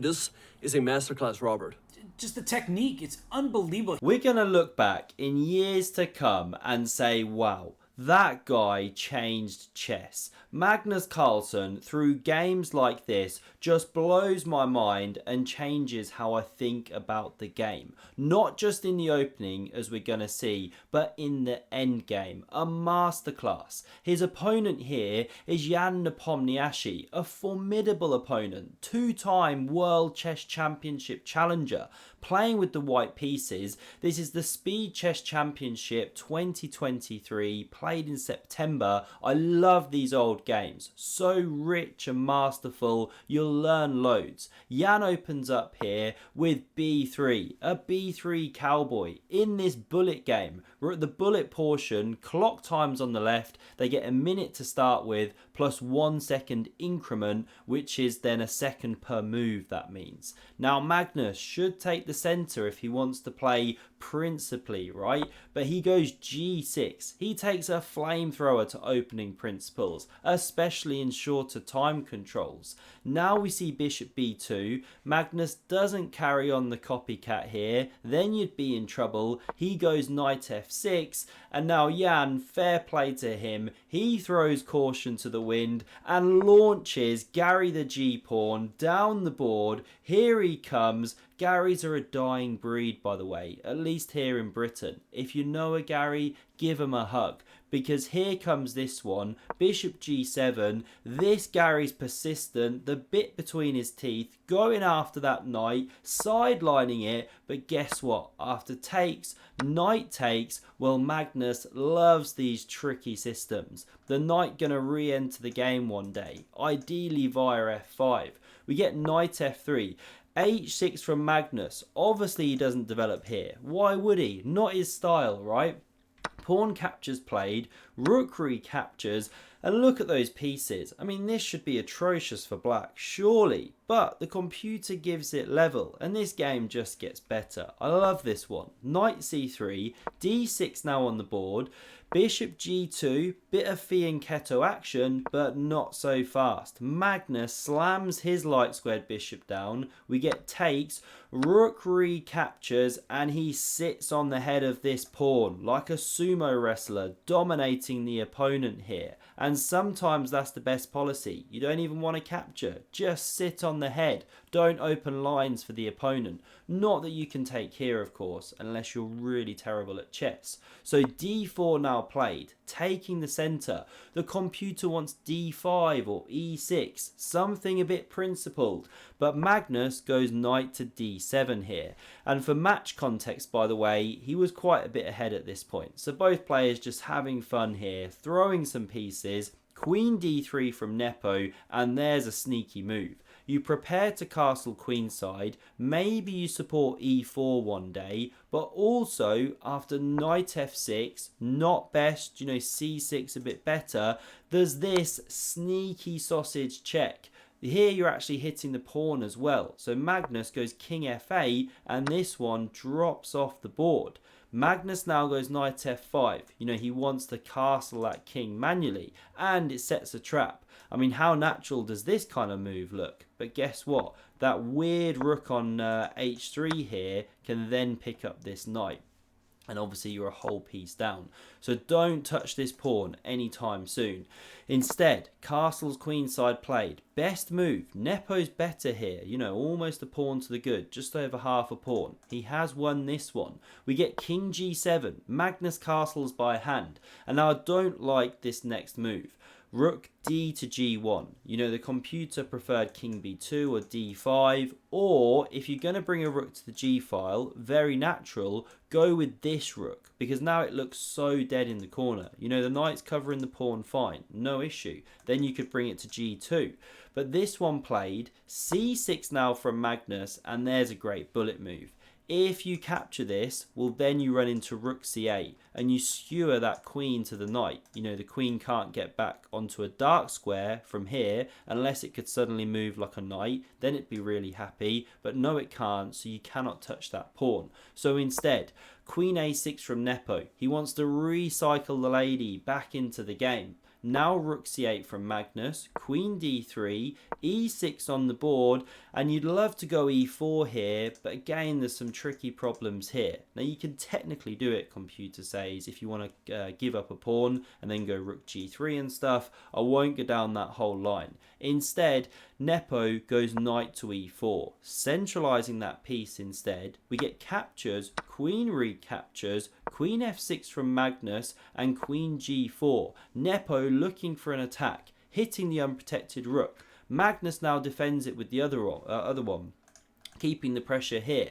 This is a masterclass, Robert. Just the technique, it's unbelievable. We're going to look back in years to come and say, wow, that guy changed chess. Magnus Carlsen, through games like this, just blows my mind and changes how I think about the game. Not just in the opening, as we're going to see, but in the end game. A masterclass. His opponent here is Ian Nepomniatchtchi, a formidable opponent, two-time World Chess Championship challenger. Playing with the white pieces, this is the Speed Chess Championship 2023, played in September. I love these old games, so rich and masterful, you'll learn loads. Jan opens up here with b3, a b3 cowboy in this bullet game. We're at the bullet portion, clock times on the left, they get a minute to start with, plus 1 second increment, which is then a second per move, that means. Now Magnus should take the center if he wants to play principally, right? But he goes g6. He takes a flamethrower to opening principles, especially in shorter time controls. Now we see bishop b2. Magnus doesn't carry on the copycat here, then you'd be in trouble. He goes knight f6, and now Jan, fair play to him, he throws caution to the wind and launches Gary the g-pawn down the board. Here he comes. Garys are a dying breed, by the way, at least here in Britain. If you know a Gary, give him a hug, because here comes this one, bishop g7. This Gary's persistent, the bit between his teeth, going after that knight, sidelining it, but guess what? After takes, knight takes, well, Magnus loves these tricky systems. The knight gonna re-enter the game one day, ideally via f5. We get knight f3. h6 from Magnus. Obviously he doesn't develop here. Why would he? Not his style, right? Pawn captures played, rook recaptures, and look at those pieces. I mean, this should be atrocious for black, surely. But the computer gives it level, and this game just gets better. I love this one. Knight c3, d6 now on the board, bishop g2, bit of fianchetto action, but not so fast. Magnus slams his light squared bishop down, we get takes, rook recaptures, and he sits on the head of this pawn like a sumo wrestler, dominating the opponent here. And sometimes that's the best policy. You don't even want to capture, just sit on the head. Don't open lines for the opponent. Not that you can take here, of course, unless you're really terrible at chess. So d4 now played, taking the center. The computer wants d5 or e6, something a bit principled. But Magnus goes knight to d7 here. And for match context, by the way, he was quite a bit ahead at this point. So both players just having fun here, throwing some pieces. Queen d3 from Nepo, and there's a sneaky move. You prepare to castle queenside, maybe you support e4 one day, but also after knight f6, not best, c6 a bit better, there's this sneaky sausage check. Here you're actually hitting the pawn as well. So Magnus goes king f8, and this one drops off the board. Magnus now goes knight f5. He wants to castle that king manually, and it sets a trap. I mean, how natural does this kind of move look? But guess what? That weird rook on h3 here can then pick up this knight. And obviously you're a whole piece down. So don't touch this pawn anytime soon. Instead, castles queenside played. Best move. Nepo's better here. Almost a pawn to the good. Just over half a pawn. He has won this one. We get king g7. Magnus castles by hand. And now I don't like this next move. Rook d to g1. The computer preferred king b2 or d5, or if you're going to bring a rook to the g file, very natural, go with this rook, because now it looks so dead in the corner. The knight's covering the pawn fine, no issue. Then you could bring it to g2. But this one played, c6 now from Magnus, and there's a great bullet move. If you capture this, well, then you run into rook c8 and you skewer that queen to the knight. The queen can't get back onto a dark square from here unless it could suddenly move like a knight. Then it'd be really happy, but no, it can't, so you cannot touch that pawn. So instead, queen a6 from Nepo. He wants to recycle the lady back into the game. Now rook c8 from Magnus, queen d3, e6 on the board, and you'd love to go e4 here, but again there's some tricky problems here. Now you can technically do it, computer says, if you want to give up a pawn and then go rook g3 and stuff. I won't go down that whole line. Instead, Nepo goes knight to e4, centralizing that piece instead. We get captures, queen recaptures, queen f6 from Magnus, and queen g4. Nepo looking for an attack, hitting the unprotected rook. Magnus now defends it with the other one, keeping the pressure here.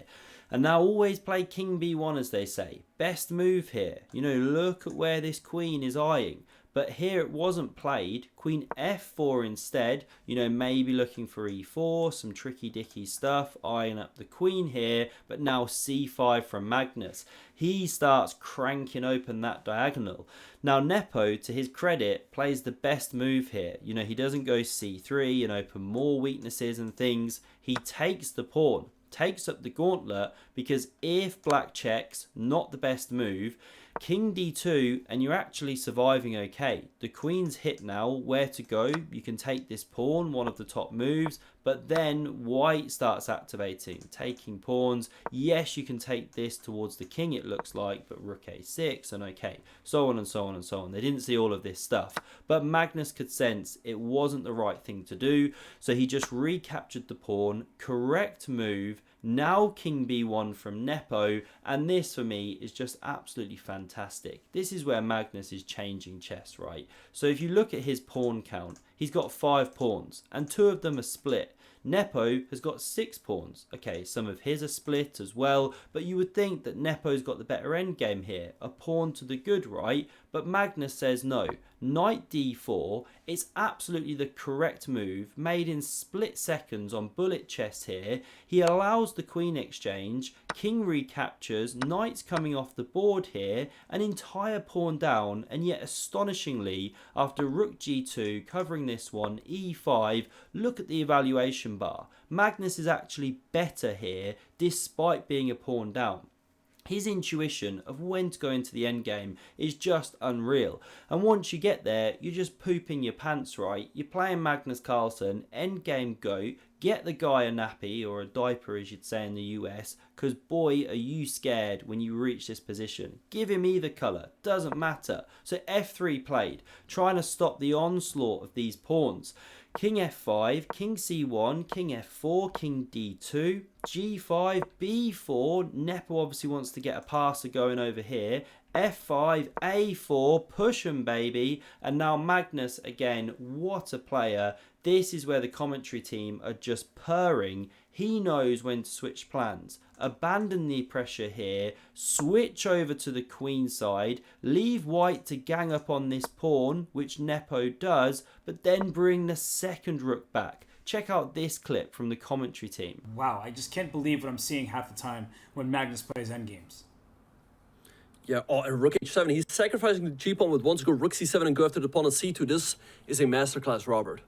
And now always play king b1, as they say. Best move here. You know, look at where this queen is eyeing. But here it wasn't played. Queen f4 instead. You know, maybe looking for e4, some tricky dicky stuff, eyeing up the queen here. But now c5 from Magnus. He starts cranking open that diagonal. Now Nepo, to his credit, plays the best move here. You know, he doesn't go c3 and open more weaknesses and things. He takes the pawn, takes up the gauntlet, because if black checks, not the best move, king d2 and you're actually surviving okay. The queen's hit now, where to go? You can take this pawn, one of the top moves, but then white starts activating, taking pawns. Yes, you can take this towards the king, it looks like, but rook a6 and okay, so on and so on and so on. They didn't see all of this stuff, but Magnus could sense it wasn't the right thing to do, so he just recaptured the pawn. Correct move. Now king b1 from Nepo, and this for me is just absolutely fantastic. This is where Magnus is changing chess, right? So if you look at his pawn count, he's got 5 pawns and 2 of them are split. Nepo has got 6 pawns. Okay, some of his are split as well, but you would think that Nepo's got the better endgame here, a pawn to the good, right? But Magnus says no. Knight d4, it's absolutely the correct move, made in split seconds on bullet chess here. He allows the queen exchange, king recaptures, knight's coming off the board here, an entire pawn down, and yet astonishingly, after rook g2, covering this one, e5, look at the evaluation bar. Magnus is actually better here, despite being a pawn down. His intuition of when to go into the endgame is just unreal. And once you get there, you're just pooping your pants, right? You're playing Magnus Carlsen, endgame go, get the guy a nappy, or a diaper as you'd say in the US, because boy are you scared when you reach this position. Give him either colour, doesn't matter. So f3 played, trying to stop the onslaught of these pawns. King f5, king c1, king f4, king d2, g5, b4. Nepo obviously wants to get a passer going over here. f5, a4, push 'em baby. And now Magnus, again, what a player. This is where the commentary team are just purring. He knows when to switch plans. Abandon the pressure here, switch over to the queen side, leave white to gang up on this pawn, which Nepo does, but then bring the second rook back. Check out this clip from the commentary team. Wow, I just can't believe what I'm seeing half the time when Magnus plays endgames. Yeah, oh, and rook h7. He's sacrificing the g-pawn with one to go rook c7 and go after the pawn on c2. This is a masterclass, Robert.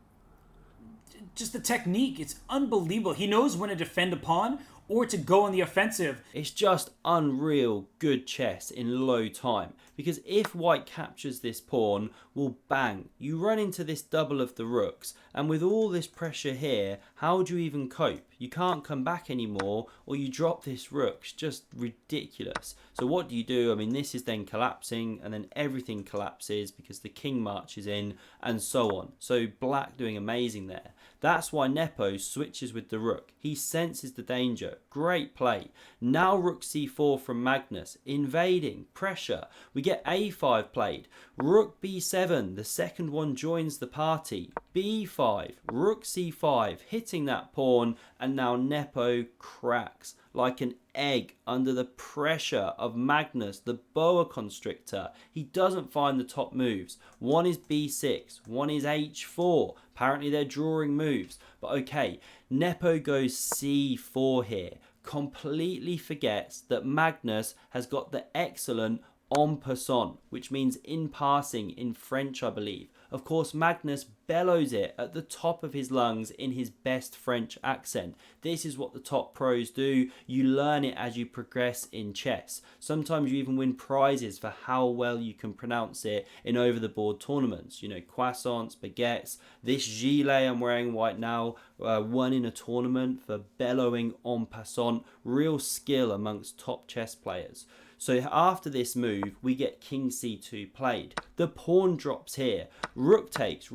Just the technique, it's unbelievable. He knows when to defend a pawn or to go on the offensive. It's just unreal good chess in low time, because if white captures this pawn, well bang, you run into this double of the rooks, and with all this pressure here, how do you even cope? You can't come back anymore, or you drop this rook. It's just ridiculous. So what do you do? I mean, this is then collapsing, and then everything collapses because the king marches in, and so on. So black doing amazing there. That's why Nepo switches with the rook. He senses the danger. Great play. Now rook c4 from Magnus. Invading. Pressure. We get a5 played. Rook b7. The second one joins the party. b5. Rook c5. Hitting that pawn. And now Nepo cracks like an egg under the pressure of Magnus, the boa constrictor. He doesn't find the top moves. One is b6, one is h4. Apparently they're drawing moves. But okay, Nepo goes c4 here. Completely forgets that Magnus has got the excellent en passant, which means in passing in French, I believe. Of course, Magnus bellows it at the top of his lungs in his best French accent. This is what the top pros do. You learn it as you progress in chess. Sometimes you even win prizes for how well you can pronounce it in over-the-board tournaments. You know, croissants, baguettes. This gilet I'm wearing right now won in a tournament for bellowing en passant. Real skill amongst top chess players. So after this move, we get king c2 played. The pawn drops here. Rook takes,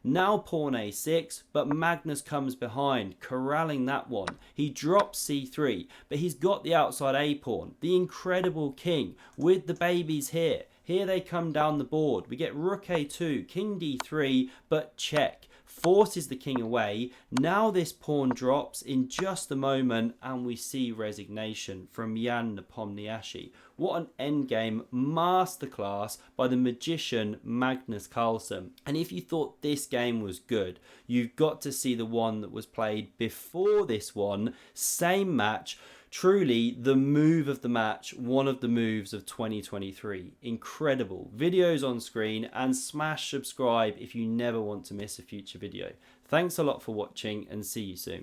now pawn a6, but Magnus comes behind, corralling that one. He drops c3, but he's got the outside a pawn, the incredible king, with the babies here. Here they come down the board. We get rook a2, king d3, but check. Forces the king away. Now this pawn drops in just a moment and we see resignation from Ian Nepomniatchtchi. What an endgame masterclass by the magician Magnus Carlsen. And if you thought this game was good, you've got to see the one that was played before this one. Same match. Truly the move of the match, one of the moves of 2023. Incredible. Videos on screen, and smash subscribe if you never want to miss a future video. Thanks a lot for watching and see you soon.